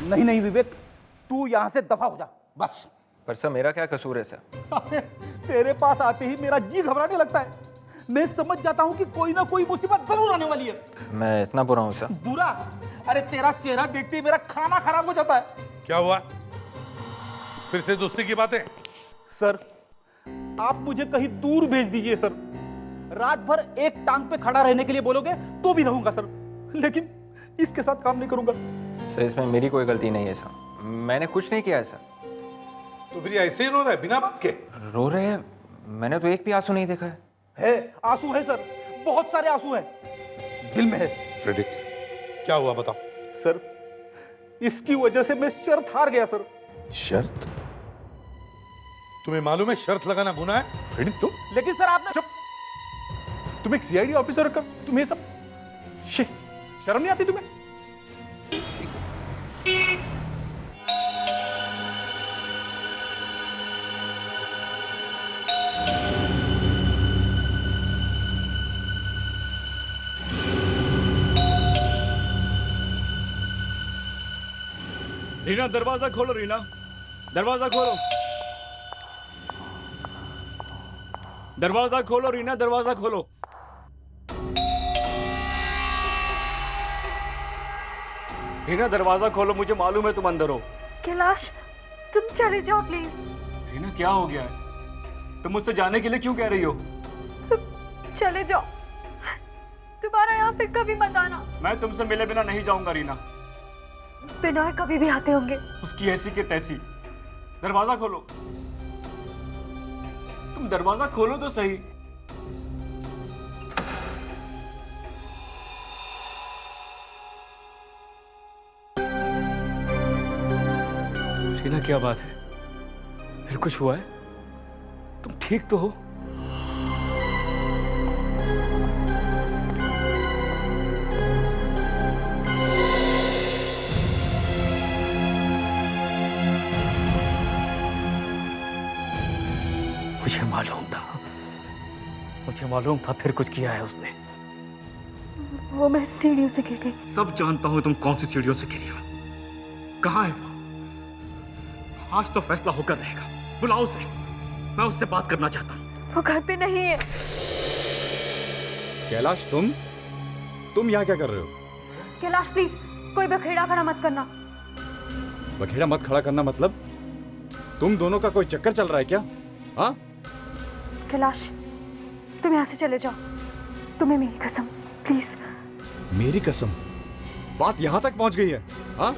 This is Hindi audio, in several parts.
नहीं नहीं विवेक, तू यहाँ से दफा हो जा बस। पर सर मेरा क्या कसूर है सर? अरे, तेरे पास आते ही मेरा जी घबराने लगता है। मैं समझ जाता हूँ कि कोई ना कोई मुसीबत जरूर आने वाली है। मैं इतना बुरा हूँ सर? बुरा? अरे तेरा चेहरा देखते ही मेरा खाना खराब हो जाता है। क्या हुआ? फिर से दोस्ती की बातें? सर, आप मुझे कहीं दूर भेज दीजिए सर। रात भर एक टांग पे खड़ा रहने के लिए बोलोगे तो भी रहूंगा सर, लेकिन इसके साथ काम नहीं करूंगा। सर इसमें मेरी कोई गलती नहीं है सर, मैंने कुछ नहीं किया है सर। तो फिर ये ऐसे ही रो रहा है बिना बात के? रो रहे हैं? मैंने तो एक भी आंसू नहीं देखा है। आंसू है सर, बहुत सारे आंसू हैं, दिल में है। फ्रेडिक्स, क्या हुआ बताओ? सर, इसकी वजह से मैं शर्त हार गया सर। शर्त? तुम्हें मालूम है शर्त लगाना गुनाह है? फ्रेडिक्स तुम लेकिन सर आपने तुम एक सीआईडी ऑफिसर का तुम्हें सब शर्म नहीं आती तुम्हें? रीना दरवाजा खोलो, रीना दरवाजा खोलो, दरवाजा खोलो, रीना दरवाजा खोलो। रीना दरवाजा खोलो, मुझे मालूम है तुम अंदर हो। कैलाश, तुम चले जाओ प्लीज। रीना क्या हो गया है? तुम मुझसे जाने के लिए क्यों कह रही हो? तुम चले जाओ, दोबारा यहाँ फिर कभी मत आना। मैं तुमसे मिले बिना नहीं जाऊंगा रीना। बिनॉय कभी भी आते होंगे। उसकी ऐसी के तैसी। दरवाजा खोलो, तुम दरवाजा खोलो तो सही। रीना क्या बात है? फिर कुछ हुआ है? तुम ठीक तो हो? मुझे मालूम था फिर कुछ किया है उसने। वो मैं सीढ़ियों से गिर गई। सब जानता हूं तुम कौन सी सीढ़ियों से गिरी हो। कहां है वो? आज तो फैसला होकर रहेगा। बुलाओ उसे, मैं उससे बात करना चाहता हूं। वो घर पे नहीं है। कैलाश, तुम यहाँ क्या कर रहे हो? कैलाश प्लीज, कोई बखेड़ा खड़ा मत करना। बखेड़ा मत खड़ा करना मतलब? तुम दोनों का कोई चक्कर चल रहा है क्या? हाँ? कैलाश, तुम यहाँ से चले जाओ, तुम्हें मेरी कसम, प्लीज। मेरी कसम? बात यहाँ तक पहुँच गई है? हाँ?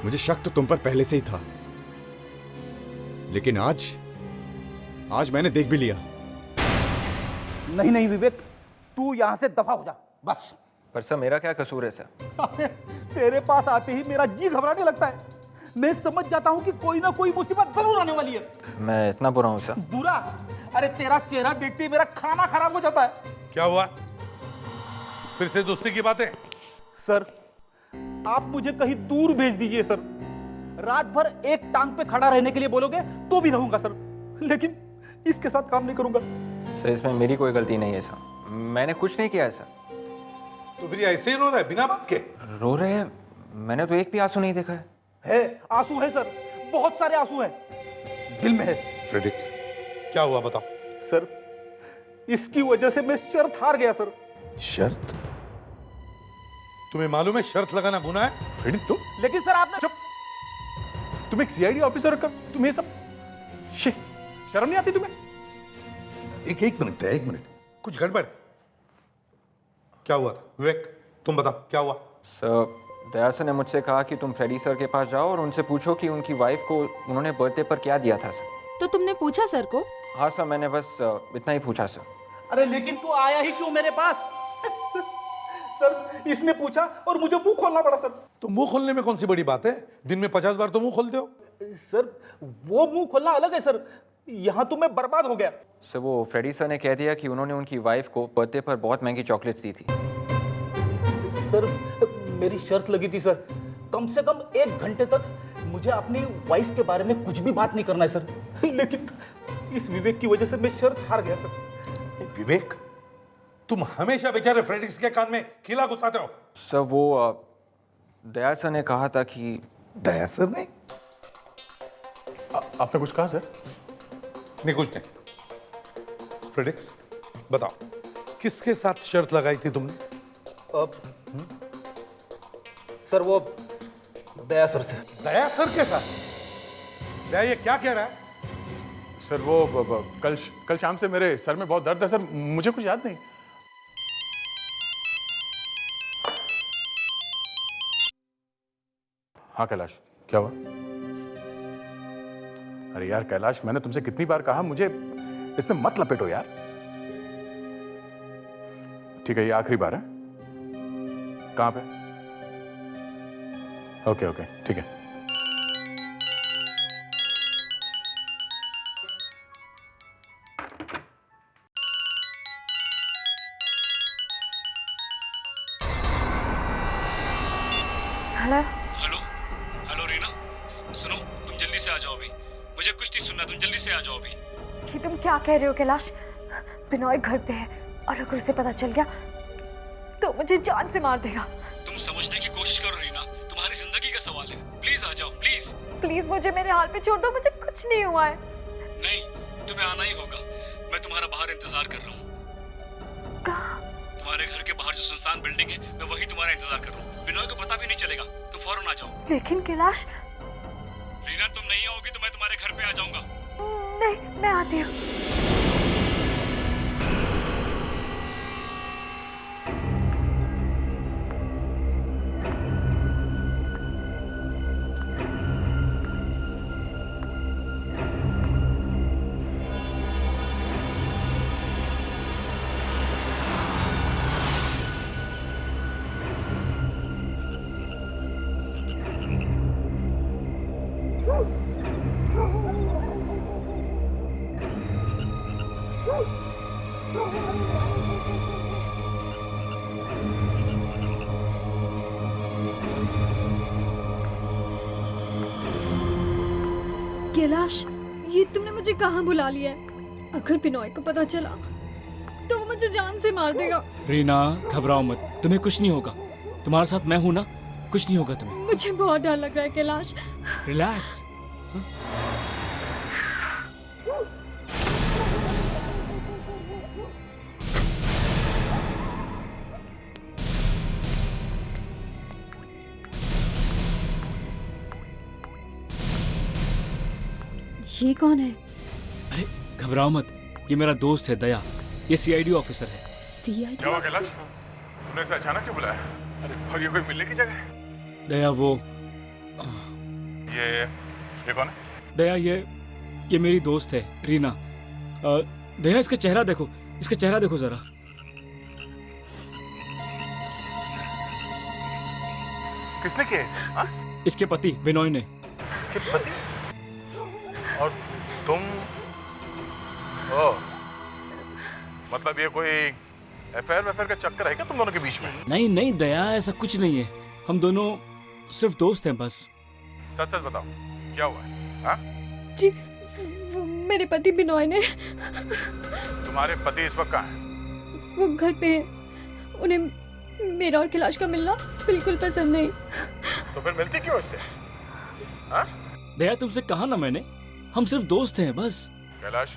मुझे शक तो तुम पर पहले से ही था, लेकिन आज मैंने देख भी लिया। नहीं नहीं विवेक, तू यहाँ से दफा हो जा बस। पर सर मेरा क्या कसूर है सर? अरे, तेरे पास आते ही मेरा जी घबराने लगता है। मैं समझ जाता हूँ कि कोई ना कोई मुसीबत जरूर आने वाली है। मैं इतना बुरा हूँ सर? बुरा? अरे तेरा चेहरा देखते ही मेरा खाना खराब हो जाता है। क्या हुआ? फिर से दोस्ती की बातें? सर, आप मुझे कहीं दूर भेज दीजिए सर। रात भर एक टांग पे खड़ा रहने के लिए बोलोगे तो भी रहूंगा सर, लेकिन इसके साथ काम नहीं करूंगा। सर इसमें मेरी कोई गलती नहीं है सर, मैंने कुछ नहीं किया है सर। तो फिर ये ऐसे ही रो रहा है बिना बात के? रो रहे हैं? मैंने तो एक भी आंसू नहीं देखा है। आंसू है सर, बहुत सारे आंसू हैं, दिल में है। फ्रेडिक्स, क्या हुआ बताओ? सर, इसकी वजह से मैं शर्त हार गया सर। शर्त? तुम्हें मालूम है शर्त लगाना गुनाह है? फ्रेडिक्स लेकिन सर आपने तुम एक सीआईडी ऑफिसर का तुम्हें सब शर्म नहीं आती तुम्हें? एक मिनट है, एक मिनट। कुछ गड़बड़ है? क्या हुआ था विवेक? तुम बताओ क्या हुआ? सर, दया सर ने मुझसे कहा कि तुम फ्रेडी सर के पास जाओ और उनसे पूछो कि उनकी वाइफ को उन्होंने बर्थडे पर क्या दिया था सर। तो तुमने पूछा सर को? हाँ सर, मैंने बस इतना ही पूछा सर। अरे लेकिन तू आया ही क्यों मेरे पास? सर, इसने पूछा और मुझे मुंह खोलना पड़ा सर। तो मुंह खोलने में कौन सी बड़ी बात है? दिन में 50 बार तो मुंह खोलते हो। सर, वो मुंह खोलना अलग है सर, यहाँ तो मैं बर्बाद हो गया। सर वो फ्रेडी सर ने कह दिया कि उन्होंने उनकी वाइफ को बर्थडे पर बहुत महंगी चॉकलेट्स दी थी। सर, मेरी शर्त लगी थी सर, कम से कम 1 घंटे तक मुझे अपनी वाइफ के बारे में कुछ भी बात नहीं करना है सर, लेकिन इस विवेक की वजह से मैं शर्त हार गया सर। विवेक, तुम हमेशा बेचारे फ्रेडरिक्स के कान में खिला घुसाते हो। सर वो दया सर ने कहा था कि दया सर ने? आपने कुछ कहा सर? नहीं, कुछ नहीं। फ्रेडरिक्स, बताओ किसके साथ शर्त लगाई थी तुमने? सर वो दया सर से। दया सर के साथ? दया ये क्या कह रहा है? सर वो कल शाम से मेरे सर में बहुत दर्द है सर, मुझे कुछ याद नहीं। हाँ कैलाश, क्या हुआ? अरे यार कैलाश, मैंने तुमसे कितनी बार कहा मुझे इसमें मत लपेटो यार। ठीक है, ये आखिरी बार है। कहां पे? ओके ओके, ठीक है। हेलो हेलो हेलो रीना, सुनो, तुम जल्दी से आ जाओ अभी। मुझे कुछ नहीं सुनना, तुम जल्दी से आ जाओ अभी। ये तुम क्या कह रहे हो कैलाश? बिनोय घर पे है और अगर उसे पता चल गया तो मुझे जान से मार देगा। तुम समझने की कोशिश करो रीना, तुम्हारी जिंदगी का सवाल है। प्लीज आ जाओ, प्लीज। प्लीज मुझे मेरे हाल पे छोड़ दो, मुझे कुछ नहीं हुआ है। नहीं, तुम्हें आना ही होगा। मैं तुम्हारा बाहर इंतजार कर रहा हूँ। कहाँ? तुम्हारे घर के बाहर जो सुनसान बिल्डिंग है, मैं वही तुम्हारा इंतजार कर रहा हूँ। बिनोय को पता भी नहीं चलेगा, तुम फौरन आ जाओ। लेकिन कैलाश। रीना, तुम नहीं आओगी तो मैं तुम्हारे घर पे आ जाऊंगा। नहीं, मैं आती हूँ। कैलाश, ये तुमने मुझे कहाँ बुला लिया है? अगर बिनोय को पता चला तो वो मुझे जान से मार देगा। रीना, घबराओ मत, तुम्हें कुछ नहीं होगा। तुम्हारे साथ मैं हूं ना, कुछ नहीं होगा तुम्हें। मुझे बहुत डर लग रहा है कैलाश। रिलैक्स। ये कौन है? अरे घबराओ मत, ये मेरा दोस्त है दया। ये सीआईडी ऑफिसर है। सीआईडी? क्या हुआ कैलाश? तुमने ऐसे अचानक क्यों बुलाया? अरे और ये कोई मिलने की जगह है? दया वो ये कौन है? दया ये मेरी दोस्त है रीना। दया, इसका चेहरा देखो, इसका चेहरा देखो जरा। किसने किया इसे? हाँ? इसके पति बिनोय ने। इसके पति? और तुम? ओह, मतलब ये कोई अफेयर का चक्कर है क्या तुम दोनों के बीच में? नहीं नहीं दया, ऐसा कुछ नहीं है। हम दोनों सिर्फ दोस्त हैं बस। सच सच बताओ, क्या हुआ है? हाँ? जी, वो मेरे पति बिनोय ने। तुम्हारे पति इस वक्त कहाँ हैं? वो घर पे हैं। उन्हें मेरा और कैलाश का मिलना बिल्कुल पसंद नहीं। तो फिर मिलती क्यों इससे? हाँ? दया, तुमसे कहा ना मैंने, हम सिर्फ दोस्त हैं बस। कैलाश,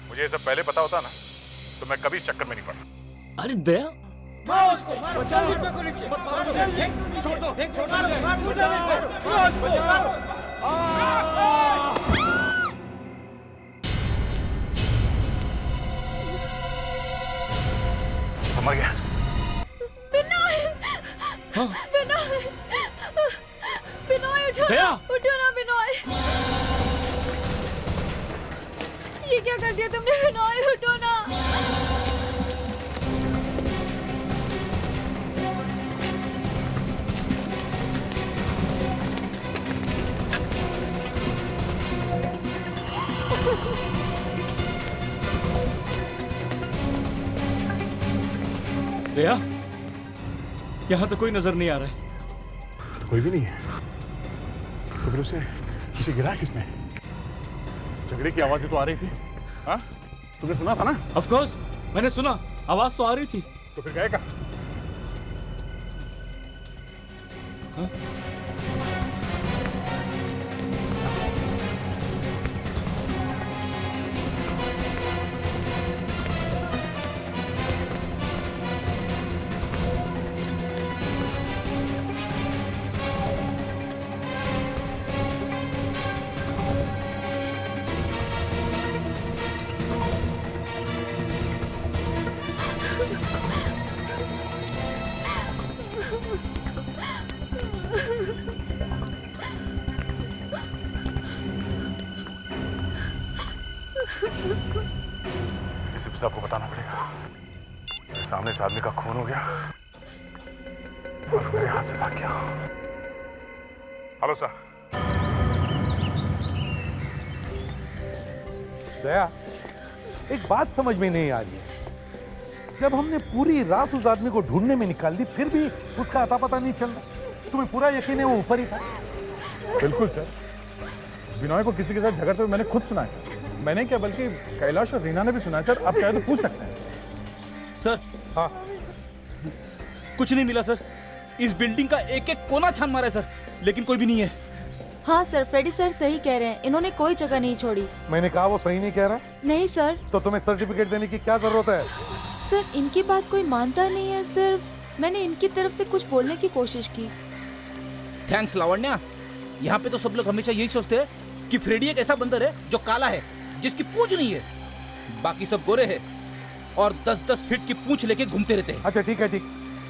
मुझे ये सब पहले पता होता ना तो मैं कभी इस चक्कर में नहीं पड़ा। अरे दया, मर गया। बिनोय! हाँ? बिनोय! बिनोय, उठो दया! ना, उठो ना बिनोय! ये क्या कर दिया तुमने बिनोय? उठो ना! दया, यहाँ तो कोई नजर नहीं आ रहा है। कोई भी नहीं है। तो फिर उसे किसी गिरा किसने? झगड़े की आवाजें तो आ रही थी। हाँ, तुमने सुना था ना? ऑफ कोर्स मैंने सुना, आवाज तो आ रही थी। तो फिर गए कहाँ? एसपी साहब को बताना पड़ेगा। सामने से आदमी का खून हो गया और मेरे हाथ से भाग गया। Hello sir. दया, एक बात समझ में नहीं आ रही है। जब हमने पूरी रात उस आदमी को ढूंढने में निकाल दी, फिर भी उसका अता पता नहीं चल रहा। तुम्हें पूरा यकीन है वो ऊपर ही था? बिल्कुल सर, बिनॉय को किसी के साथ झगड़ते हुए मैंने खुद सुना है सर। मैंने क्या, बल्कि कैलाश और रीना ने भी सुना है सर। आप चाहे तो पूछ सकते हैं। सर हाँ, कुछ नहीं मिला सर। इस बिल्डिंग का एक एक कोना छान मारा है सर, लेकिन कोई भी नहीं है। हाँ सर, फ्रेडी सर सही कह रहे हैं, इन्होंने कोई जगह नहीं छोड़ी। मैंने कहा वो सही नहीं कह रहा। नहीं सर। तो तुम्हें सर्टिफिकेट देने की क्या जरूरत है? सर इनकी बात कोई मानता नहीं है, सिर्फ मैंने इनकी तरफ से कुछ बोलने की कोशिश की। थैंक्स लावण्या। यहाँ पे तो सब लोग हमेशा यही सोचते हैं कि फ्रेडी एक ऐसा बंदर है जो काला है, जिसकी पूंछ नहीं है। बाकी सब गोरे हैं और 10-10 फीट की पूंछ लेके घूमते रहते हैं। अच्छा ठीक है, ठीक।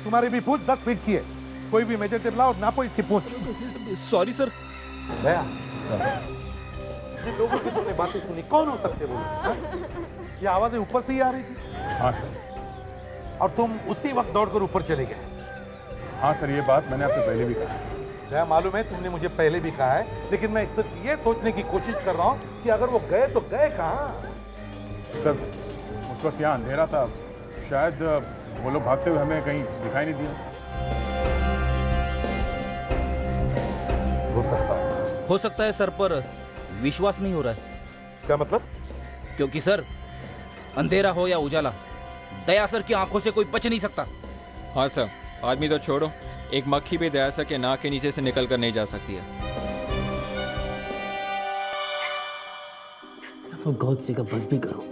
तुम्हारी भी पूंछ 10 फीट की है। कोई भी मेजर टेप लाओ, नापो इसकी पूंछ। Sorry sir. दया, जिन लोगों की तुमने बातें सुनी, कौन हो सकते वो? ये आवाजें ऊपर से ही आ रही थी हाँ सर। और तुम उसी वक्त दौड़कर ऊपर चले गए। हाँ सर, ये बात मैंने आपसे पहले भी कहा। दया, मालूम है तुमने मुझे पहले भी कहा है, लेकिन मैं सिर्फ ये सोचने की कोशिश कर रहा हूँ कि अगर वो गए तो गए कहाँ? सर उस वक्त यहाँ अंधेरा था, शायद वो लोग भागते हुए हमें कहीं दिखाई नहीं दिया। हो सकता है सर, पर विश्वास नहीं हो रहा है। क्या मतलब? क्योंकि सर, अंधेरा हो या उजाला, दया सर की आंखों से कोई बच नहीं सकता। हाँ सर, आदमी तो छोड़ो, एक मक्खी भी दया सर के नाक के नीचे से निकल कर नहीं जा सकती है। For God's sake, बस भी करो।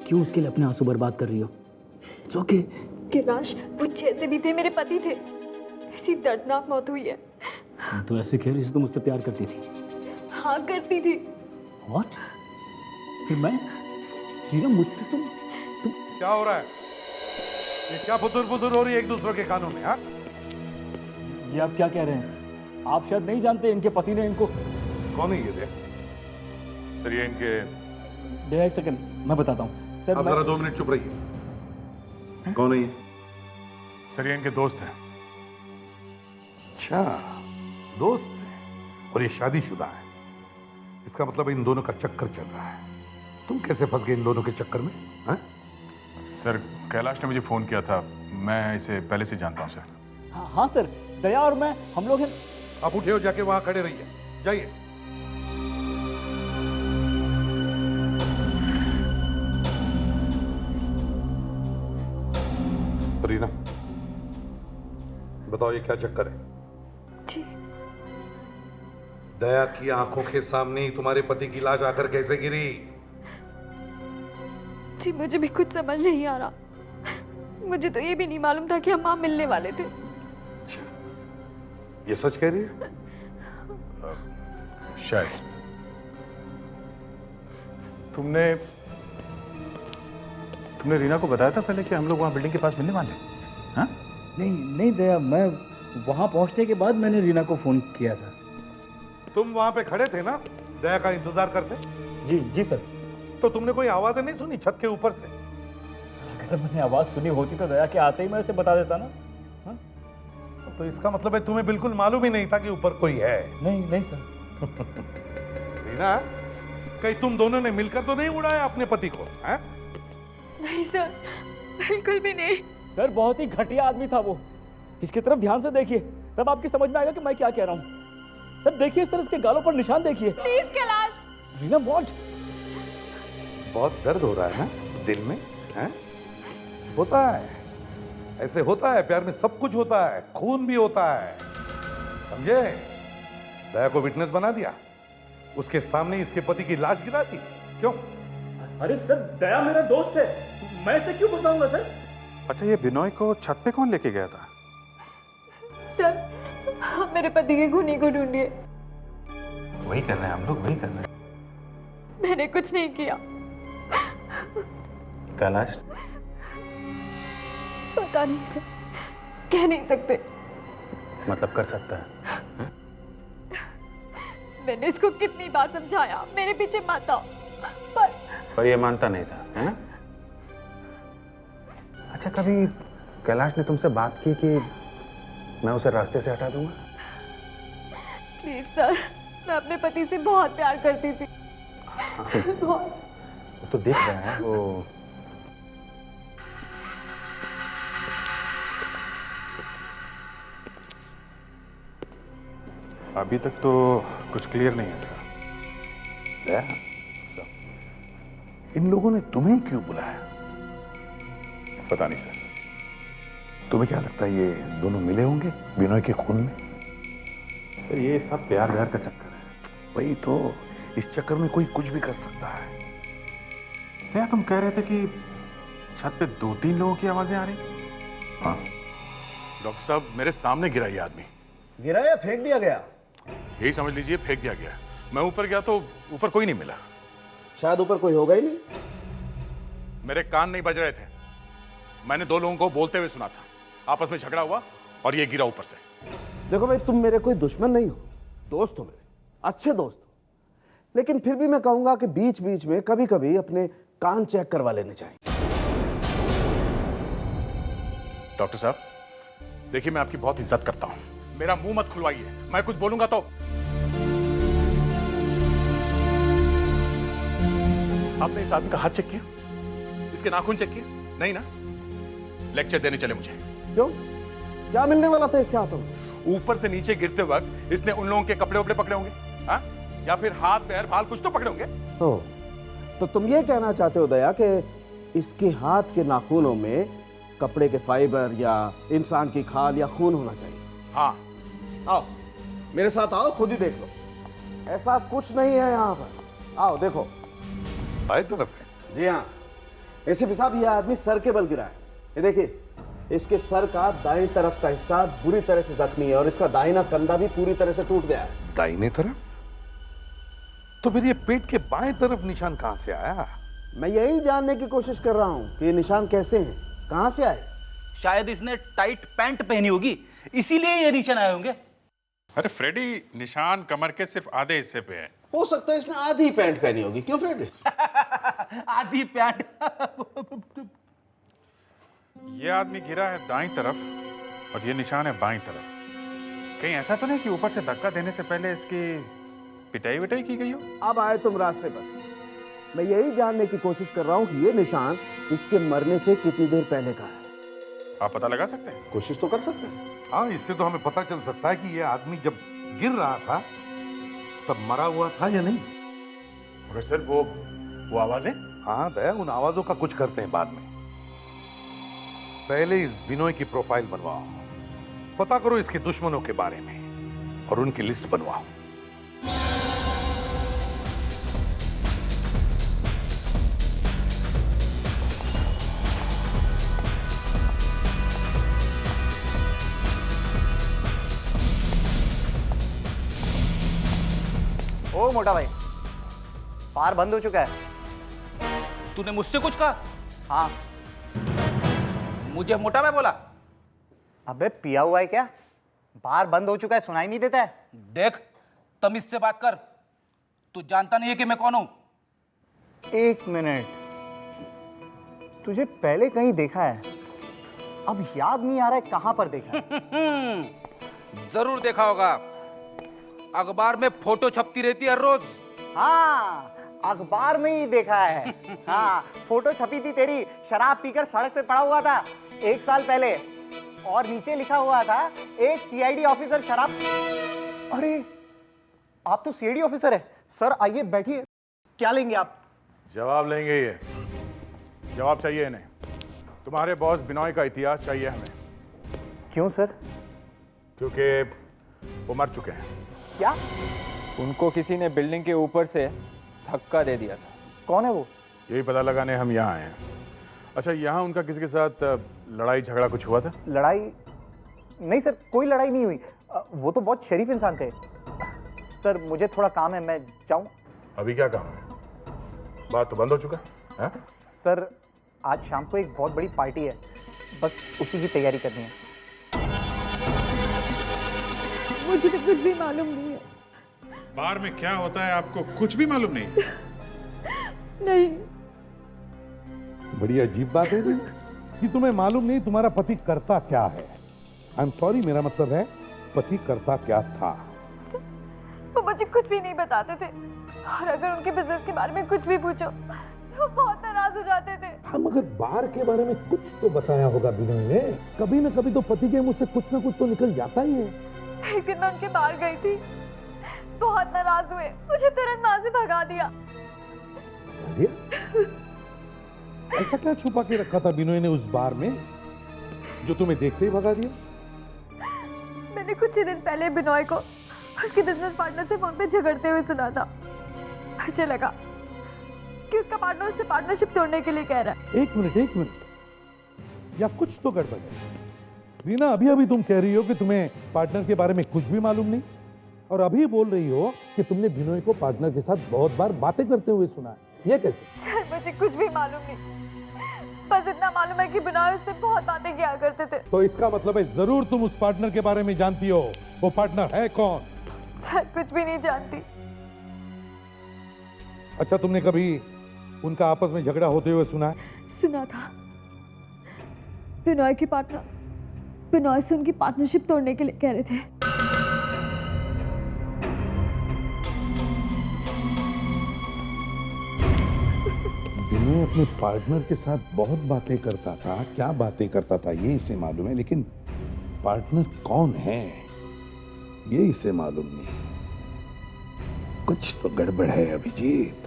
क्यों उसके लिए अपने आंसू बर्बाद कर रही हो? It's okay। कैलाश, वो जैसे भी थे मेरे पति थे। ऐसी दर्दनाक मौत हुई है। तो ऐसे कह रही थी, तुम मुझसे प्यार करती थी? हाँ करती थी। What? फिर मैं? रीना, मुझसे तुम क्या हो रहा है? ये क्या फुदुर फुदुर हो रही है एक दूसरे के कानों में? हाँ, ये आप क्या कह रहे हैं? आप शायद नहीं जानते, इनके पति ने इनको। कौन है ये? दे सर ये इनके। एक सेकंड, मैं बताता हूँ सर। आप जरा 2 मिनट चुप रहिए। कौन है ये? सर ये इनके दोस्त हैं। अच्छा, दोस्त है और ये शादीशुदा है। इसका मतलब इन दोनों का चक्कर चल रहा है। तुम कैसे फंस गए इन दोनों के चक्कर में? हाँ? सर कैलाश ने मुझे फोन किया था, मैं इसे पहले से जानता हूँ सर। हाँ सर, दया और मैं, हम लोग हैं। आप उठे हो, जाके वहां खड़े रहिए। जाइए। रीना, बताओ ये क्या चक्कर है? जी, दया की आंखों के सामने ही तुम्हारे पति की लाश आकर कैसे गिरी? जी मुझे भी कुछ समझ नहीं आ रहा। मुझे तो ये भी नहीं मालूम था कि हम वहां मिलने वाले थे। ये सच कह रही है? शायद। तुमने रीना को बताया था पहले कि हम लोग वहाँ बिल्डिंग के पास मिलने वाले हैं? हाँ? नहीं दया, मैं वहां पहुंचने के बाद मैंने रीना को फोन किया था। तुम वहां पे खड़े थे ना, दया का इंतजार करते? जी सर। तो तुमने कोई आवाजें नहीं सुनी छत के ऊपर से? अगर मैंने आवाज सुनी होती तो दया के आते ही मैं उसे बता देता ना। हाँ? तो इसका मतलब है तुम्हें बिल्कुल मालूम ही नहीं था कि ऊपर कोई है? नहीं सर। रीना, कहीं तुम दोनों ने मिलकर तो नहीं उड़ाया अपने पति को? है? नहीं सर, बिल्कुल भी नहीं। सर बहुत ही घटिया आदमी था वो। इसकी तरफ ध्यान से देखिए, तब आपकी समझ में आएगा कि मैं क्या कह रहा हूँ। सर देखिए इस तरह इसके गालों पर निशान देखिए। प्लीज कैलाश। रीना व्हाट? बहुत दर्द हो रहा है ना दिल में, हैं? होता है, ऐसे होता है, प्यार में सब कुछ होता है, खून भी होता है, समझे? दया को विटनेस बना दिया, उसके सामने इसके पति की लाश गिरा दी, क्यों? अरे सर दया मेरा दोस्त है, मैं इसे क्यों बताऊंगा सर? अच्छा, ये बिनोय को छत पे कौन लेके गया था? सर आप मेरे पति के खूनी को ढूंढिए। वही कर रहे हैं हम लोग, वही कर रहे हैं। मैंने कुछ नहीं किया। कैलाश, पता नहीं सर, कह नहीं सकते। मतलब कर सकता है? मैंने इसको कितनी बार समझाया मेरे पीछे मत आओ, पर ये मानता नहीं था, है ना? अच्छा, कभी कैलाश ने तुमसे बात की कि मैं उसे रास्ते से हटा दूंगा? प्लीज सर, मैं अपने पति से बहुत प्यार करती थी। बहुत। वो तो दिख रहा है वो। अभी तक तो कुछ क्लियर नहीं है सर। दया, इन लोगों ने तुम्हें क्यों बुलाया? पता नहीं सर। तुम्हें क्या लगता है ये दोनों मिले होंगे बिनोय के खून में? सर ये सब प्यार व्यार का चक्कर है। वही तो, इस चक्कर में कोई कुछ भी कर सकता है। भैया तुम कह रहे थे कि छत पे 2-3 लोगों की आवाजें आ रही? हाँ डॉक्टर साहब, मेरे सामने गिरा ये आदमी। गिरा या फेंक दिया गया? यही समझ लीजिए, फेंक दिया गया। मैं ऊपर गया तो ऊपर कोई नहीं मिला। शायद ऊपर कोई होगा ही नहीं। मेरे कान नहीं बज रहे थे। मैंने 2 लोगों को बोलते हुए सुना था। आपस में झगड़ा हुआ और ये गिरा ऊपर से। देखो भाई, तुम मेरे कोई दुश्मन नहीं हो, दोस्त हो मेरे, अच्छे दोस्त हो, लेकिन फिर भी मैं कहूंगा कि बीच बीच में कभी कभी अपने कान चेक करवा लेने चाहिए। डॉक्टर साहब, देखिए मैं आपकी बहुत इज्जत करता हूं, मेरा मुंह मत खुलवाइए। मैं कुछ बोलूंगा तो आपने इस आदमी का हाथ चेक किया? इसके नाखून चेक किए? नहीं ना? लेक्चर देने चले मुझे। क्यों? क्या मिलने वाला था इसके हाथों में? ऊपर से नीचे गिरते वक्त इसने उन लोगों के कपड़े वपड़े पकड़े होंगे, हाँ? या फिर हाथ पैर बाल कुछ तो पकड़े होंगे। तो तुम ये कहना चाहते हो दया कि इसके हाथ के नाखूनों में कपड़े के फाइबर या इंसान की खाल या खून होना चाहिए? हाँ। आओ मेरे साथ, आओ, खुद ही देख लो। ऐसा कुछ नहीं है यहाँ पर, आओ देखो। बाएं तरफ है? जी हाँ, एसीपी साहब, ये आदमी सर के बल गिरा है। ये देखिए, इसके सर का दाईं तरफ का हिस्सा बुरी तरह से जख्मी है और इसका दाहिना कंधा भी पूरी तरह से टूट गया है। दाहिने तरफ? तो फिर ये पेट के बाएं तरफ निशान कहां से आया? मैं यही जानने की कोशिश कर रहा हूं कि ये निशान कैसे हैं, कहां से आए। शायद इसने टाइट पैंट पहनी होगी, इसीलिए ये निशान आए होंगे। अरे फ्रेडी, निशान कमर के सिर्फ आधे हिस्से पे है। हो सकता है इसने आधी पैंट पहनी होगी। क्यों फ्रेडी? आधी पैंट। ये आदमी गिरा है दाईं तरफ और ये निशान है बाईं तरफ। कहीं ऐसा तो नहीं कि ऊपर से धक्का देने से पहले इसकी पिटाई विटाई की गई हो? अब आए तुम रास्ते पर। मैं यही जानने की कोशिश कर रहा हूं कि ये निशान इसके मरने से कितनी देर पहले का है। आप पता लगा सकते हैं? कोशिश तो कर सकते हैं। हाँ, इससे तो हमें पता चल सकता है कि ये आदमी जब गिर रहा था तब मरा हुआ था या नहीं। मगर सर वो आवाजें? हाँ दया, उन आवाजों का कुछ करते हैं बाद में। पहले इस बिनोय की प्रोफाइल बनवाओ, पता करो इसके दुश्मनों के बारे में और उनकी लिस्ट बनवाओ। ओ मोटा भाई, बार बंद हो चुका है। तूने मुझसे कुछ कहा? हाँ। मुझे मोटा भाई बोला? अबे पिया हुआ है क्या? बार बंद हो चुका है, सुनाई नहीं देता है? देख, तमीज से बात कर। तू जानता नहीं है कि मैं कौन हूं? एक मिनट, तुझे पहले कहीं देखा है, अब याद नहीं आ रहा है कहां पर देखा है। जरूर देखा होगा, अखबार में फोटो छपती रहती है हर रोज। हाँ, अखबार में ही देखा है। हाँ, फोटो छपी थी तेरी, शराब पीकर सड़क पे पड़ा हुआ था 1 साल पहले, और नीचे लिखा हुआ था एक सीआईडी ऑफिसर शराब। अरे आप तो सीआईडी ऑफिसर है। सर आइए बैठिए, क्या लेंगे आप? जवाब लेंगे ये। जवाब चाहिए इन्हें। तुम्हारे बॉस बिनॉय का इतिहास चाहिए हमें। क्यों सर? क्योंकि वो मर चुके हैं। क्या? उनको किसी ने बिल्डिंग के ऊपर से धक्का दे दिया था। कौन है वो? यही पता लगाने हम यहाँ आए हैं। अच्छा, यहाँ उनका किसी के साथ लड़ाई झगड़ा कुछ हुआ था? लड़ाई? नहीं सर, कोई लड़ाई नहीं हुई। वो तो बहुत शरीफ इंसान थे। सर मुझे थोड़ा काम है, मैं जाऊं? अभी क्या काम है? बात तो बंद हो चुका है? सर आज शाम को एक बहुत बड़ी पार्टी है, बस उसी की तैयारी करनी है। मुझे तो कुछ भी मालूम नहीं है। बार में क्या होता है आपको कुछ भी मालूम नहीं? नहीं। बड़ी अजीब बात है जी कि तुम्हें मालूम नहीं तुम्हारा पति करता क्या है। आई एम सॉरी, मेरा मतलब है पति करता क्या था। वो मुझे कुछ भी नहीं बताते थे, और अगर उनके बिजनेस के बारे में कुछ भी पूछो तो बहुत नाराज हो जाते थे। हाँ, मगर बार के बारे में कुछ तो बताया होगा बिनोय ने। कभी न कभी तो पति के मुंह से कुछ न कुछ तो निकल जाता ही है। एक दिन मैं उनके बाहर गई थी, बहुत नाराज हुए, मुझे तुरंत वहां से भगा दिया। ऐसा क्या छुपा के रखा था बिनोय ने उस बार में जो तुम्हें देखते ही भगा दिया? मैंने कुछ ही दिन पहले बिनॉय को उसके बिजनेस पार्टनर से फोन पे झगड़ते हुए सुना था। मुझे लगा कि उसका पार्टनर उससे पार्टनरशिप तोड़ने के लिए कह रहा है। एक मिनट, या कुछ तो गड़बड़ है। रीना, अभी अभी तुम कह रही हो कि तुम्हें पार्टनर के बारे में कुछ भी मालूम नहीं, और अभी बोल रही हो कि तुमने बिनोय को पार्टनर के साथ बहुत बार बातें करते हुए सुना है। ये कैसे? मुझे कुछ भी मालूम नहीं, बस इतना मालूम है कि बिनॉय उससे बहुत बातें किया करते थे। तो इसका मतलब है जरूर तुम उस पार्टनर के बारे में जानती हो। वो पार्टनर है कौन? सर कुछ भी नहीं जानती। अच्छा, तुमने कभी उनका आपस में झगड़ा होते हुए सुना है? सुना था। बिनॉय के पार्टनर बिनॉय से उनकी पार्टनरशिप तोड़ने के लिए कह रहे थे। बिनोय अपने पार्टनर के साथ बहुत बातें करता था। क्या बातें करता था ये इसे मालूम है, लेकिन पार्टनर कौन है ये इसे मालूम नहीं। कुछ तो गड़बड़ है अभिजीत।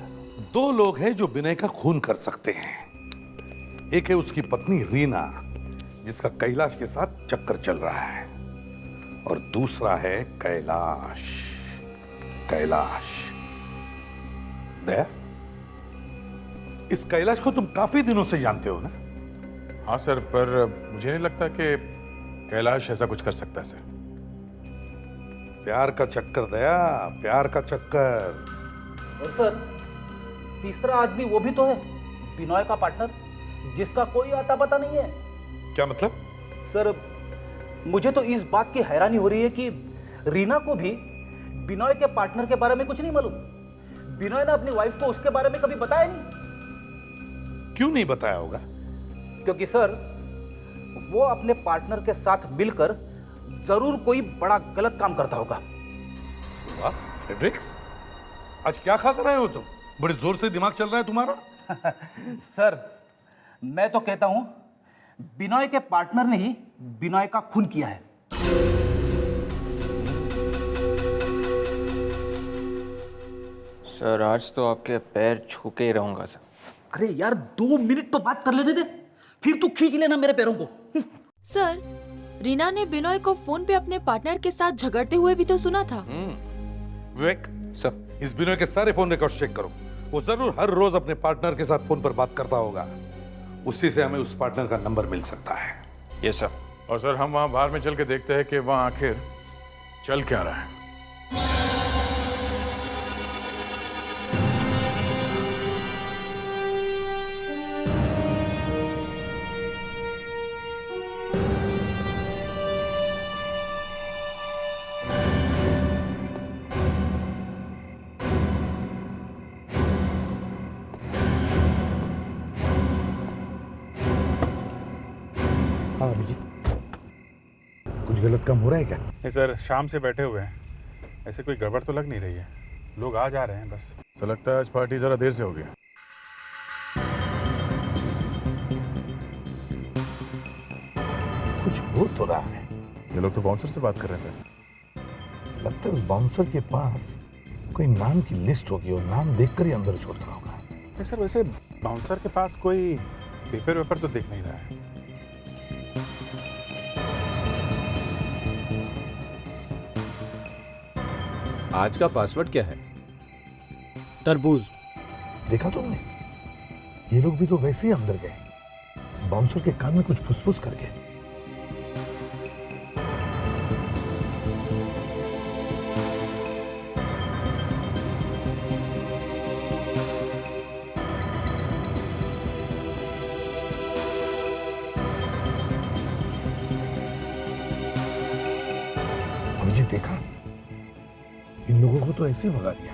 दो लोग हैं जो बिनय का खून कर सकते हैं। एक है उसकी पत्नी रीना, जिसका कैलाश के साथ चक्कर चल रहा है, और दूसरा है कैलाश। दया, इस कैलाश को तुम काफी दिनों से जानते हो ना? हाँ सर, पर मुझे नहीं लगता कि कैलाश ऐसा कुछ कर सकता है सर। प्यार का चक्कर दया, प्यार का चक्कर। और सर तीसरा आदमी वो भी तो है, बिनॉय का पार्टनर, जिसका कोई आता पता नहीं है। क्या मतलब? सर मुझे तो इस बात की हैरानी हो रही है कि रीना को भी बिनॉय के पार्टनर के बारे में कुछ नहीं मालूम। बिनॉय ने अपनी वाइफ को उसके बारे में कभी बताया नहीं। क्यों नहीं बताया होगा? क्योंकि सर वो अपने पार्टनर के साथ मिलकर जरूर कोई बड़ा गलत काम करता होगा। वाह फ्रेडरिक्स, आज क्या खा कर रहे हो तुम? बड़े जोर से दिमाग चल रहा है तुम्हारा। सर मैं तो कहता हूं बिनॉय के पार्टनर ने ही बिनॉय का खून किया है। सर आज तो आपके पैर छू के ही रहूंगा सर। अरे यार 2 मिनट तो बात कर लेने दे, फिर तू खींच लेना मेरे पैरों को। सर रीना ने बिनॉय को फोन पे अपने पार्टनर के साथ झगड़ते हुए भी तो सुना था। विवेक, सर इस बिनोय के सारे फोन रिकॉर्ड चेक करो। वो जरूर हर रोज अपने पार्टनर के साथ फोन पर बात करता होगा। उसी से हमें उस पार्टनर का नंबर मिल सकता है। Yes sir. और सर हम वहां बाहर में चल के देखते हैं कि वहां आखिर चल क्या रहा है। हाँ अभिजीत, कुछ गलत काम हो रहा है क्या? नहीं सर, शाम से बैठे हुए हैं, ऐसे कोई गड़बड़ तो लग नहीं रही है। लोग आ जा रहे हैं बस। तो लगता है आज पार्टी जरा देर से हो गई। कुछ हो तो रहा है। ये लोग तो बाउंसर से बात कर रहे थे। लगता है उस बाउंसर के पास कोई नाम की लिस्ट होगी और नाम देखकर ही अंदर छोड़ता होगा। नहीं सर, वैसे बाउंसर के पास कोई पेपर वेपर तो दिख नहीं रहा है। आज का पासवर्ड क्या है? तरबूज। देखा तुमने, ये लोग भी तो वैसे ही अंदर गए, बाउंसर के कान में कुछ फुसफुस करके। अभिजीत देखा, इन लोगों को तो ऐसे ही भगा दिया,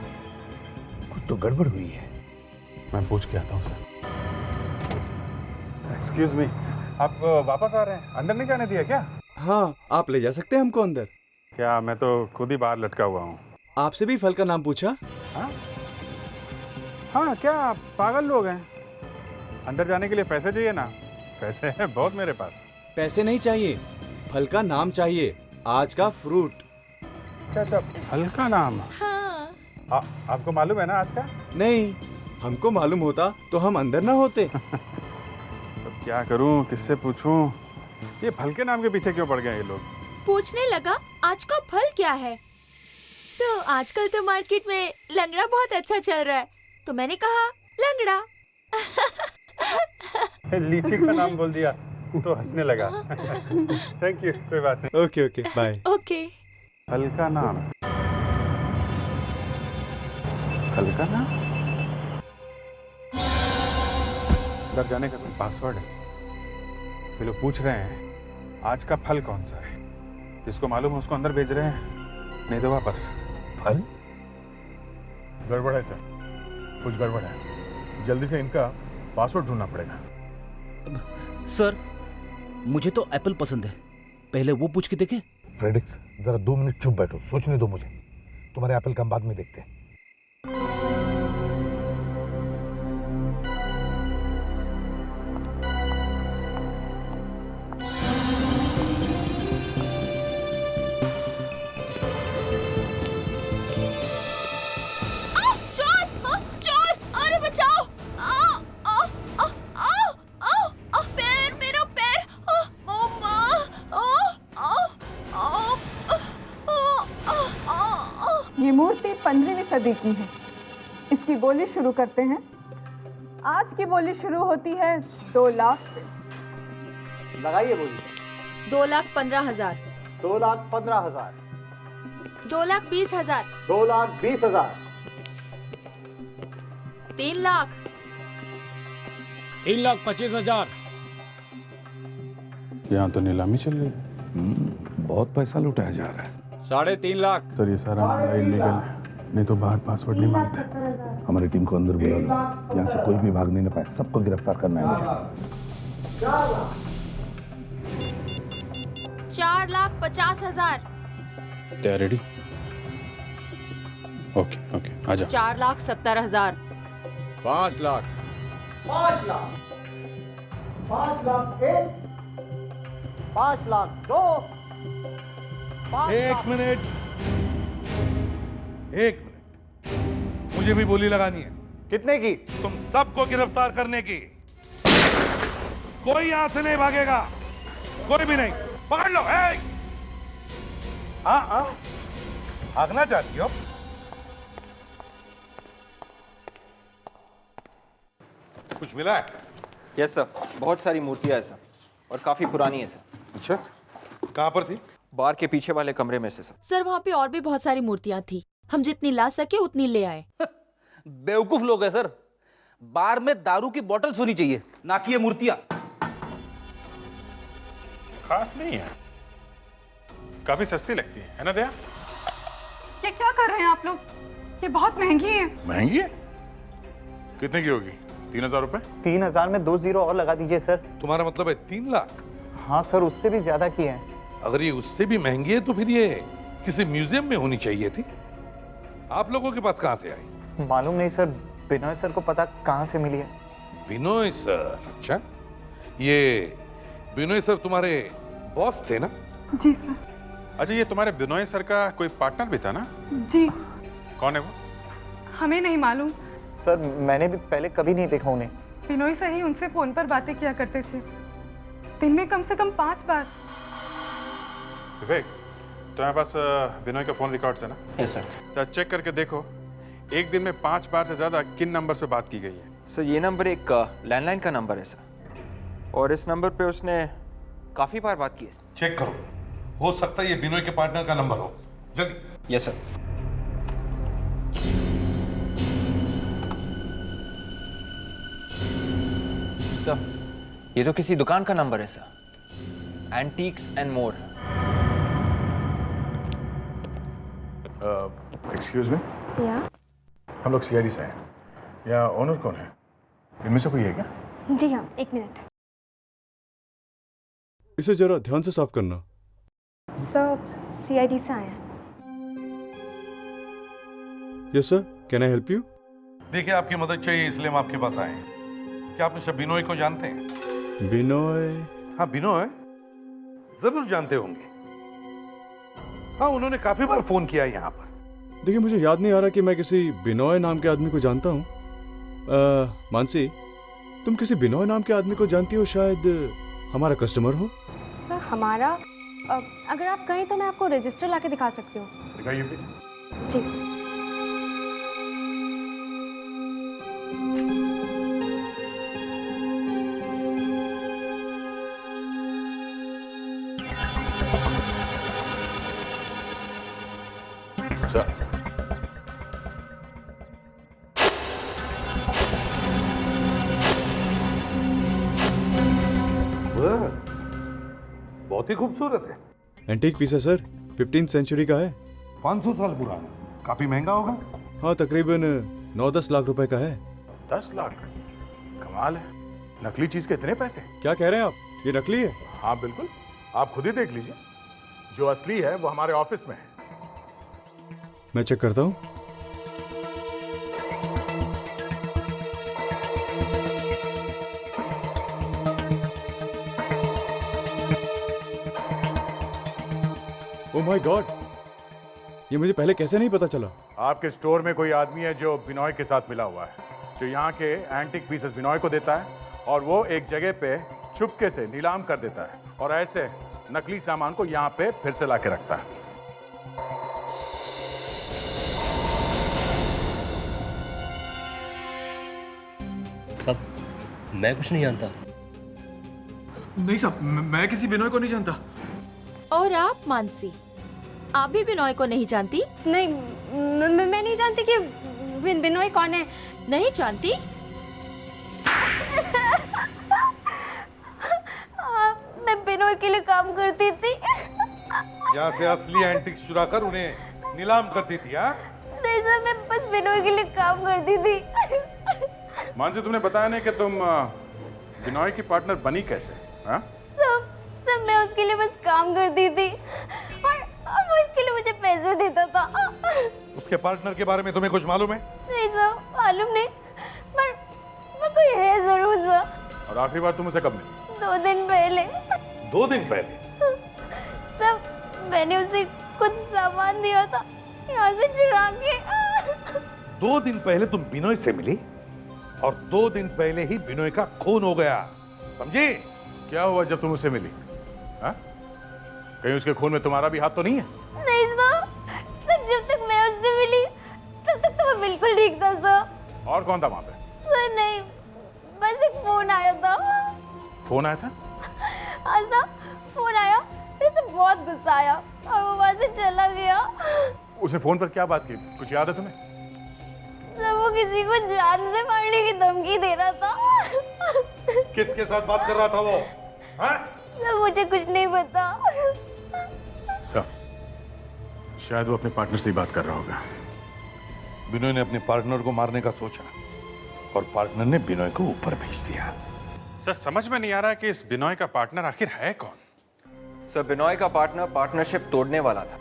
कुछ तो गड़बड़ हुई है। मैं पूछ के आता हूँ सर। एक्सक्यूज मी, आप वापस आ रहे हैं? अंदर नहीं जाने दिया क्या? हाँ, आप ले जा सकते हैं हमको अंदर। क्या, मैं तो खुद ही बाहर लटका हुआ हूँ। आपसे भी फल का नाम पूछा? हाँ, क्या आप पागल लोग हैं? अंदर जाने के लिए पैसे चाहिए ना? पैसे हैं बहुत मेरे पास। पैसे नहीं चाहिए, फल का नाम चाहिए, आज का फ्रूट। अच्छा, फल का नाम? हाँ। आपको मालूम है ना आज का? नहीं, हमको मालूम होता तो हम अंदर ना होते। तो क्या करूं, किससे पूछूं? ये फल के नाम के पीछे क्यों पड़ गए ये लोग? पूछने लगा आज का फल क्या है, तो आजकल तो मार्केट में लंगड़ा बहुत अच्छा चल रहा है, तो मैंने कहा लंगड़ा। लीची का नाम बोल दिया तो हंसने लगा। थैंक यू, कोई बात नहीं। Okay okay, bye. ओके। फल का नाम, फल का नाम? अंदर जाने का कोई पासवर्ड है? ये लोग पूछ रहे हैं आज का फल कौन सा है, जिसको मालूम है उसको अंदर भेज रहे हैं, नहीं तो वापस। फल गड़बड़ है सर, कुछ गड़बड़ है। जल्दी से इनका पासवर्ड ढूंढना पड़ेगा। सर, मुझे तो एप्पल पसंद है, पहले वो पूछ के देखें। फ्रेडिक्स, जरा 2 मिनट चुप बैठो, सोचने दो मुझे। तुम्हारे एप्पल का हम बाद में देखते हैं। ये मूर्ति 15वीं सदी की है। इसकी बोली शुरू करते हैं। आज की बोली शुरू होती है 2 लाख से। लगाइए बोली। 2,15,000। 2,15,000। 2,20,000। 2,20,000। 3 लाख। 3,25,000। यहाँ तो नीलामी चल रही है। बहुत पैसा लुटाया जा रहा है। 3.5 लाख। सर ये सारा मामला इलीगल है, नहीं तो बाहर पासवर्ड नहीं मांगते। हमारी टीम को अंदर बुला लो, यहाँ से कोई भी भाग नहीं पाए, सबको गिरफ्तार करना है मुझे। 4,50,000। They are ready? Okay okay, आ जाओ। 4,70,000। 5 लाख। 5 लाख। 5 लाख 1। 5 लाख 2। एक मिनट, मुझे भी बोली लगानी है। कितने की? तुम सबको गिरफ्तार करने की। कोई यहां से नहीं भागेगा, कोई भी नहीं। पकड़ लो। हाँ, भागना चाहती हो? कुछ मिला है? यस सर, बहुत सारी मूर्तियां हैं सर, और काफी पुरानी है सर। अच्छा, कहां पर थी? बार के पीछे वाले कमरे में से सर। सर वहाँ पे और भी बहुत सारी मूर्तियाँ थी, हम जितनी ला सके उतनी ले आए। बेवकूफ लोग हैं सर, बार में दारू की बोतल होनी चाहिए, ना कि ये मूर्तियां। खास नहीं है, काफी सस्ती लगती है ना दया? ये क्या कर रहे हैं आप लोग? ये बहुत महंगी है। महंगी है? कितने की होगी? 3,000 रुपए? 3,000 में 2 जीरो और लगा दीजिए सर। तुम्हारा मतलब है 3 लाख? हाँ सर, उससे भी ज्यादा की है। अगर ये उससे भी महंगी है तो फिर ये किसी म्यूजियम में होनी चाहिए थी। आप लोगों के पास कहां से आई? मालूम नहीं सर, बिनोय सर को पता कहां से मिली है। बिनोय सर? अच्छा, ये बिनोय सर तुम्हारे बॉस थे ना? जी सर। अच्छा, ये तुम्हारे बिनोय सर का कोई पार्टनर भी था ना? जी। कौन है वो? हमें नहीं मालूम। सर मैंने भी पहले कभी नहीं देखा उन्हें। बिनोई सर ही उनसे फोन पर बातें किया करते थे, दिन में कम से कम 5 बार। विवेक, तुम्हारे पास बिनोय का फोन रिकॉर्ड्स है ना? Yes sir. सर चेक करके देखो, एक दिन में 5 बार से ज्यादा किन नंबर पे बात की गई है? सर ये नंबर एक लैंडलाइन का नंबर है सर, और इस नंबर पे उसने काफ़ी बार बात की है। चेक करो, हो सकता है ये बिनोय के पार्टनर का नंबर हो। जल्दी। Yes sir. सर ये तो किसी दुकान का नंबर है sir, antiques and more. Excuse me, या हम लोग सीआईडी से हैं। या ओनर कौन है? इनमें से कोई है क्या? जी हाँ, 1 मिनट। इसे जरा ध्यान से साफ करना। सर सीआईडी से आए हैं। Yes sir, can I help you? देखिए, आपकी मदद चाहिए इसलिए हम आपके पास आए हैं। क्या आप मिस्टर बिनोय को जानते हैं? बिनोय? हाँ, बिनोय जरूर जानते होंगे। हाँ, उन्होंने काफी बार फोन किया यहाँ पर। देखिए, मुझे याद नहीं आ रहा कि मैं किसी बिनोय नाम के आदमी को जानता हूँ। मानसी, तुम किसी बिनोय नाम के आदमी को जानती हो? शायद हमारा कस्टमर हो। सर हमारा अगर आप कहें तो मैं आपको रजिस्टर लाके दिखा सकती हूँ। दिखाइए प्लीज। जी। सर बहुत ही खूबसूरत है। एंटीक पीस है सर, 15th सेंचुरी का है। 500 साल पुराना, काफी महंगा होगा। हाँ, तकरीबन 9-10 लाख रुपए का है। 10 लाख? कमाल है, नकली चीज के इतने पैसे? क्या कह रहे हैं आप? ये नकली है? हाँ बिल्कुल, आप खुद ही देख लीजिए। जो असली है वो हमारे ऑफिस में है। मैं चेक करता हूँ। ओह माय गॉड, ये मुझे पहले कैसे नहीं पता चला? आपके स्टोर में कोई आदमी है जो बिनोय के साथ मिला हुआ है, जो यहाँ के एंटिक पीसेस बिनोय को देता है और वो एक जगह पे चुपके से नीलाम कर देता है और ऐसे नकली सामान को यहाँ पे फिर से लाके रखता है। साहब, मैं कुछ नहीं जानता। नहीं साहब, मैं किसी बिनोय को नहीं जानता। और आप मानसी, आप भी बिनोय को नहीं जानती? नहीं, मैं नहीं जानती कि बिनोय कौन है। नहीं जानती? मैं बिनोय के लिए काम करती थी। यहाँ से असली एंटिक्स चुरा कर उन्हें नीलाम करती थी। हाँ? नहीं सर, मैं बस बिनोय के लिए काम करती थी। मानसी, तुमने बताया नहीं कि तुम बिनोय की पार्टनर बनी कैसे? हाँ? सब मैं उसके लिए बस काम करती थी और वो इसके लिए मुझे पैसे देता था। उसके पार्टनर के बारे में तुम्हें कुछ मालूम है? नहीं सर, मालूम नहीं, पर कोई है जरूर सर। और आखिरी बार तुम उसे कब मिली? 2 दिन पहले। 2 दिन पहले? सब मैंने उसे कुछ सामान दिया था, यहाँ से चुरा के। 2 दिन पहले तुम बिनोय से मिली और 2 दिन पहले ही बिनोय का खून हो गया, समझी? क्या हुआ जब तुम उसे मिली? हाँ? कहीं उसके खून में तुम्हारा भी हाथ तो नहीं है? नहीं सर, जब तक मैं उससे मिली तब तक तो वो बिल्कुल ठीक था सर। और कौन था वहां पे? सर नहीं, बस एक फोन आया था। फोन आया था? हाँ सर, फोन आया, फिर उसे बहुत गुस्सा आया और वो वहां से चला गया। उसने फोन पर क्या बात की, कुछ याद है तुम्हें? सर वो किसी को जान से मारने की धमकी दे रहा था। किसके साथ बात कर रहा था वो? हाँ? सर मुझे कुछ नहीं पता। सर, शायद वो अपने पार्टनर से ही बात कर रहा होगा। बिनोय ने अपने पार्टनर को मारने का सोचा और पार्टनर ने बिनोय को ऊपर भेज दिया। सर समझ में नहीं आ रहा कि इस बिनोय का पार्टनर आखिर है कौन? सर बिनोय का पार्टनर पार्टनरशिप तोड़ने वाला था।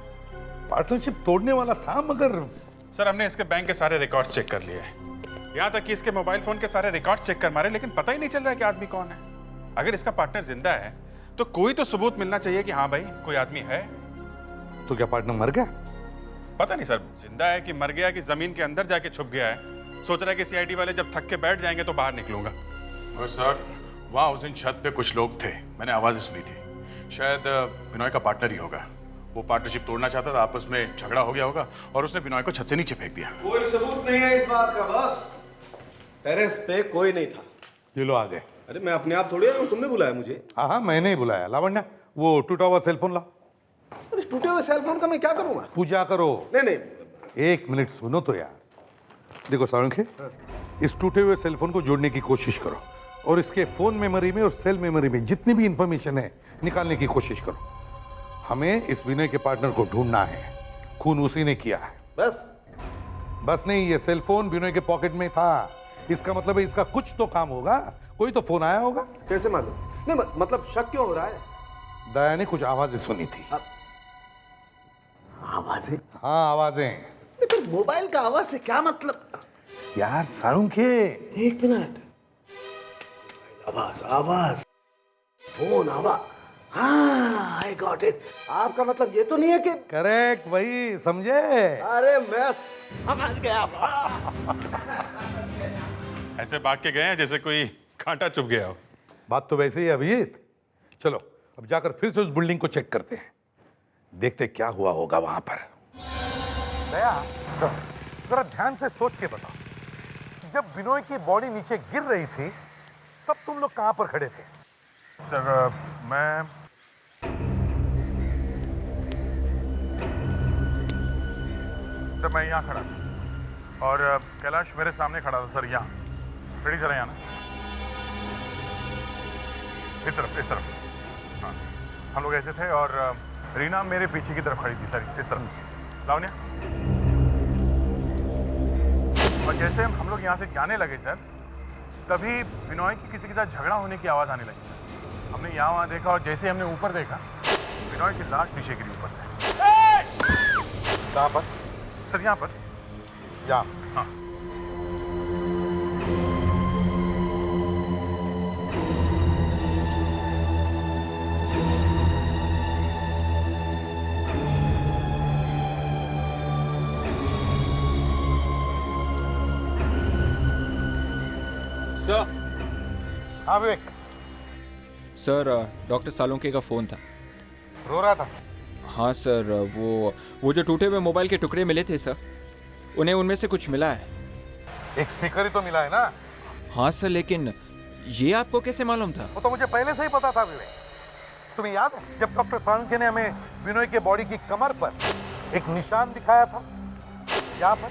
पार्टनरशिप तोड़ने वाला था, मगर सर हमने इसके बैंक के सारे रिकॉर्ड्स चेक कर लिए, यहाँ तक कि इसके मोबाइल फोन के सारे रिकॉर्ड्स चेक कर मारे, लेकिन पता ही नहीं चल रहा है कि आदमी कौन है। अगर इसका पार्टनर जिंदा है तो कोई तो सबूत मिलना चाहिए कि हाँ भाई कोई आदमी है। तो क्या पार्टनर मर गया? पता नहीं सर, जिंदा है कि मर गया कि जमीन के अंदर जाके छुप गया है। सोच रहा है कि सीआईडी वाले जब थक के बैठ जाएंगे तो बाहर निकलूंगा। और सर वहाँ उस दिन छत पे कुछ लोग थे, मैंने आवाजें सुनी थी। शायद बिनॉय का पार्टनर ही होगा। वो पार्टनरशिप तोड़ना चाहता था, आपस में झगड़ा हो गया होगा और उसने बिनॉय को छत से नीचे फेंक दिया। कोई सबूत नहीं है इस बात का बॉस। टेरेस पे कोई नहीं था। ये लो आ गए। अरे मैं अपने आप थोड़ी आया हूँ, तुमने बुलाया मुझे। हाँ हाँ मैंने ही बुलाया। लावण्या वो टूटा हुआ सेलफोन ला। अरे टूटे हुए सेलफोन का मैं क्या करूंगा? पूजा करो। नहीं नहीं, एक मिनट सुनो तो यार। देखो सारंगे, इस टूटे हुए सेलफोन को जोड़ने की कोशिश करो और इसके फोन मेमोरी में और सेल मेमोरी में जितनी भी इंफॉर्मेशन है निकालने की कोशिश करो। हमें इस विनय के पार्टनर को ढूंढना है। खून उसी ने किया है। बस नहीं, ये सेलफोन विनय के पॉकेट में था। इसका मतलब है इसका कुछ तो काम होगा। कोई तो फोन आया होगा। कैसे मालूम? नहीं मतलब शक क्यों हो रहा है? दया ने कुछ आवाजें सुनी थी। आवाजें? हाँ आवाजें। फिर मोबाइल का आवाज से क्या मतलब? यार सारुंखे, एक मिनट। आवाज आवाज, फोन आवाज। हाँ आई गॉट इट। आपका मतलब ये तो नहीं है कि? करेक्ट, वही समझे। अरे मैं समझ गया। ऐसे भाग के गए हैं जैसे कोई कांटा चुभ गया हो। बात तो वैसे ही है अभिजीत। चलो अब जाकर फिर से उस बिल्डिंग को चेक करते हैं, देखते क्या हुआ होगा वहां पर। दया जरा ध्यान से सोच के बताओ, जब बिनोय की बॉडी नीचे गिर रही थी तब तुम लोग कहां पर खड़े थे? सर मैं यहाँ खड़ा था और कैलाश मेरे सामने खड़ा था सर। यहाँ रेडी सर, यहाँ ना इस तरफ। हाँ हम लोग ऐसे थे और रीना मेरे पीछे की तरफ खड़ी थी सर, इस तरफ। लावण्या, और जैसे हम लोग यहाँ से जाने लगे सर, तभी बिनॉय की किसी के साथ झगड़ा होने की आवाज़ आने लगी सर। हमने यहाँ वहाँ देखा और जैसे हमने ऊपर देखा, बिनॉय की लाश नीचे गिरी ऊपर से। कहाँ पर? सर यहाँ पर। यहाँ? हाँ। सर। हाँ विवेक। सर डॉक्टर सालुंके का फोन था। रो रहा था? हाँ सर, वो जो टूटे हुए मोबाइल के टुकड़े मिले थे सर, उन्हें उनमें से कुछ मिला है। एक स्पीकर ही तो मिला है ना? हाँ सर, लेकिन ये आपको कैसे मालूम था? वो तो मुझे पहले से ही पता था विवेक। तुम्हें याद है जब डॉक्टर सालुंके ने हमें विनोय के बॉडी की कमर पर एक निशान दिखाया था? यहाँ पर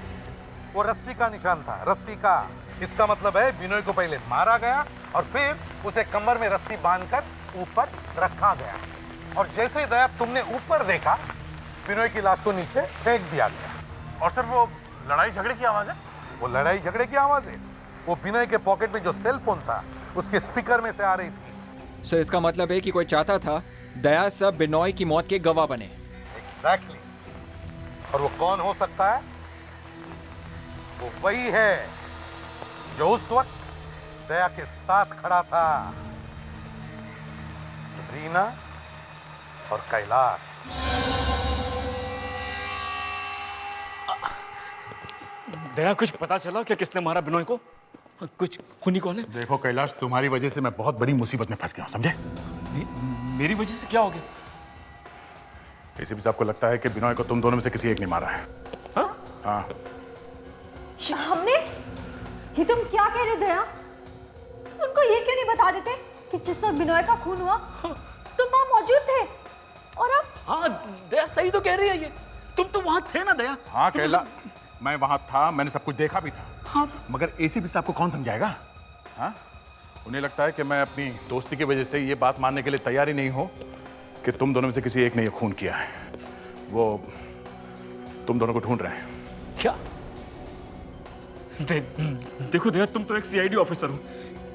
वो रस्सी का निशान था, रस्सी का। इसका मतलब है विनोय को पहले मारा गया और फिर उसे कमर में रस्सी बांधकर ऊपर रखा गया। और जैसे ही दया तुमने ऊपर देखा, विनोय की लाश को नीचे फेंक दिया गया। और सर वो लड़ाई झगड़े की आवाज़ है? वो लड़ाई झगड़े की आवाज है। वो विनय के पॉकेट में जो सेल फोन था उसके स्पीकर में से आ रही थी। सर इसका मतलब है कि कोई चाहता था दया सब बिनॉय की मौत के गवाह बने। एग्जैक्टली। और वो कौन हो सकता है? वो वही है जो उस वक्त दया के साथ खड़ा था, रीना और कैलाश। दया, कुछ पता चला कि किसने मारा बिनोय को? कुछ खूनी कौन है? देखो कैलाश, तुम्हारी वजह से मैं बहुत बड़ी मुसीबत में फंस गया हूं, समझे? मेरी वजह से क्या हो गया? एसीपी साहब को लगता है कि बिनॉय को तुम दोनों में से किसी एक ने मारा है। हाँ। हमने? ये तुम क्या कह रहे हो दया? उनको ये क्यों नहीं बता देते कि जिस वक्त बिनॉय का खून हुआ तुम वहां मौजूद थे? और अब? हाँ दया सही तो कह रही है ये। तुम तो वहां थे ना दया? हाँ कैलाश, मैं वहां था, मैंने सब कुछ देखा भी था। हाँ। मगर एसीपी साहब को कौन समझाएगा? हाँ? उन्हें लगता है कि मैं अपनी दोस्ती की वजह से ये बात मानने के लिए तैयार ही नहीं हूं कि तुम दोनों में से किसी एक ने ये खून किया है। वो तुम दोनों को ढूंढ रहे हैं। क्या? देखो दया, तुम तो एक सीआईडी ऑफिसर हो।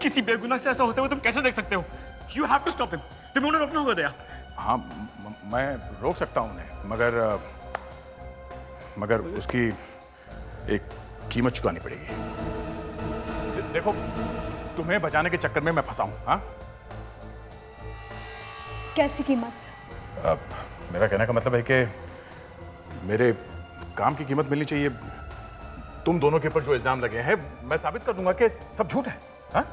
किसी बेगुनाह से ऐसा होते हुए तुम कैसे देख सकते हो? You have to stop him. तुम्हें उन्हें रोकना होगा दया। हाँ मैं रोक सकता हूं उन्हें, मगर उसकी एक कीमत चुकानी पड़ेगी। देखो, तुम्हें बचाने के चक्कर में मैं फंसा हूं। हाँ? कैसी कीमत? मेरा कहने का मतलब है कि काम की कीमत मिलनी चाहिए। तुम दोनों के ऊपर जो इल्जाम लगे हैं मैं साबित कर दूंगा कि सब झूठ है। हाँ?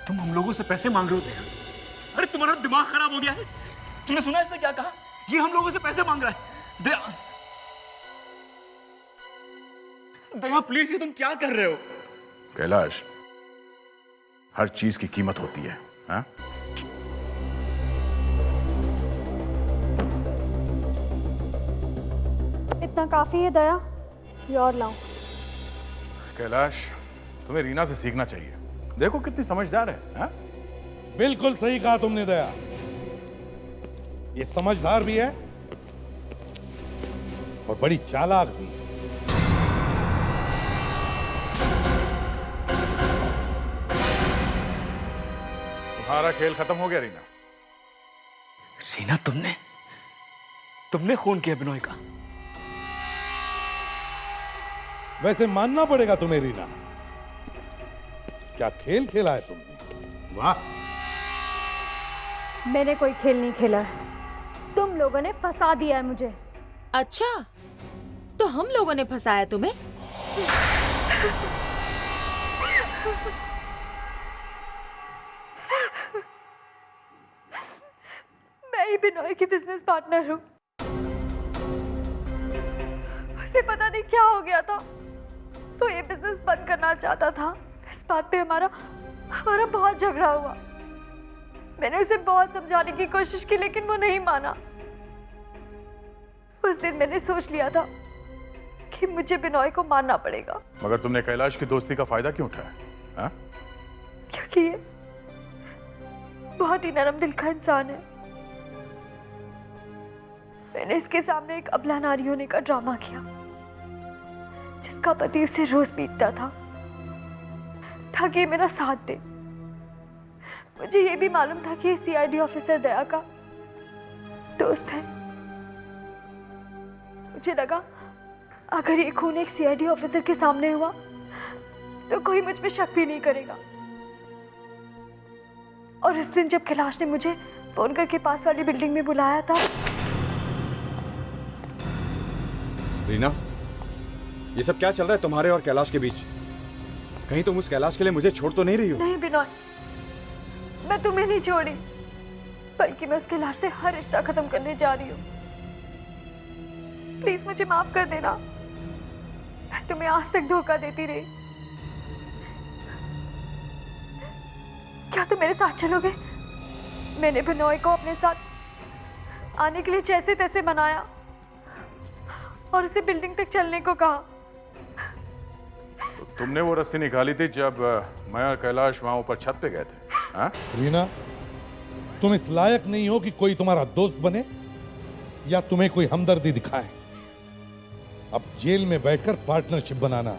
तुम हम लोगों से पैसे मांग रहे होते हैं। अरे तुम्हारा दिमाग खराब हो गया है? तुमने सुना इसने क्या कहा? ये हम लोगों से पैसे मांग रहा है। दया प्लीज, ये तुम क्या कर रहे हो? कैलाश, हर चीज की कीमत होती है। हाँ? इतना काफी है दया, ये और लाओ। कैलाश, तुम्हें रीना से सीखना चाहिए। देखो कितनी समझदार है। हाँ? बिल्कुल सही कहा तुमने दया, ये समझदार भी है और बड़ी चालाक भी। तुम्हारा खेल खत्म हो गया रीना। रीना, तुमने खून किया बिनोय का। वैसे मानना पड़ेगा तुम्हें रीना, क्या खेल खेला है तुमने। वाह। मैंने कोई खेल नहीं खेला है, तुम लोगों ने फंसा दिया है मुझे। अच्छा, तो हम लोगों ने फंसाया तुम्हें? मैं ही बिनोय की बिजनेस पार्टनर हूँ। उसे पता नहीं क्या हो गया था, तो ये बिजनेस बंद करना चाहता था। इस बात पे हमारा बहुत झगड़ा हुआ। मैंने उसे बहुत समझाने की कोशिश की, लेकिन वो नहीं माना। उस दिन मैंने सोच लिया था कि मुझे बिनोय को मारना पड़ेगा। मगर तुमने कैलाश की दोस्ती का फायदा क्यों उठाया? हाँ? क्योंकि ये बहुत ही नरम दिल का इंसान है। मैंने इसके सामने एक अबला नारी होने का ड्रामा किया, जिसका पति उसे रोज पीटता था ताकि ये मेरा साथ दे। मुझे ये भी मालूम था कि ये सीआईडी ऑफिसर दया का दोस्त है। मुझे लगा अगर ये खून एक सीआईडी ऑफिसर के सामने हुआ तो कोई मुझ पे शक भी नहीं करेगा। और इस दिन जब कैलाश ने मुझे फोन करके पास वाली बिल्डिंग में बुलाया था। रीना, ये सब क्या चल रहा है तुम्हारे और कैलाश के बीच? कहीं तुम उस कैलाश के लिए मुझे छोड़ तो नहीं रही हो? नहीं बिनोय, मैं तुम्हें नहीं छोड़ी, बल्कि मैं उस कैलाश से हर रिश्ता खत्म करने जा रही हूँ। प्लीज मुझे माफ कर देना, मैं तुम्हें आज तक धोखा देती रही। क्या तुम मेरे साथ चलोगे? मैंने बिनोय को अपने साथ आने के लिए जैसे तैसे मनाया और उसे बिल्डिंग तक चलने को कहा। तो तुमने वो रस्सी निकाली थी जब मैं और कैलाश वहां ऊपर छत पे गए थे। हाँ? रीना, तुम इस लायक नहीं हो कि कोई तुम्हारा दोस्त बने या तुम्हें कोई हमदर्दी दिखाए। अब जेल में बैठकर पार्टनरशिप बनाना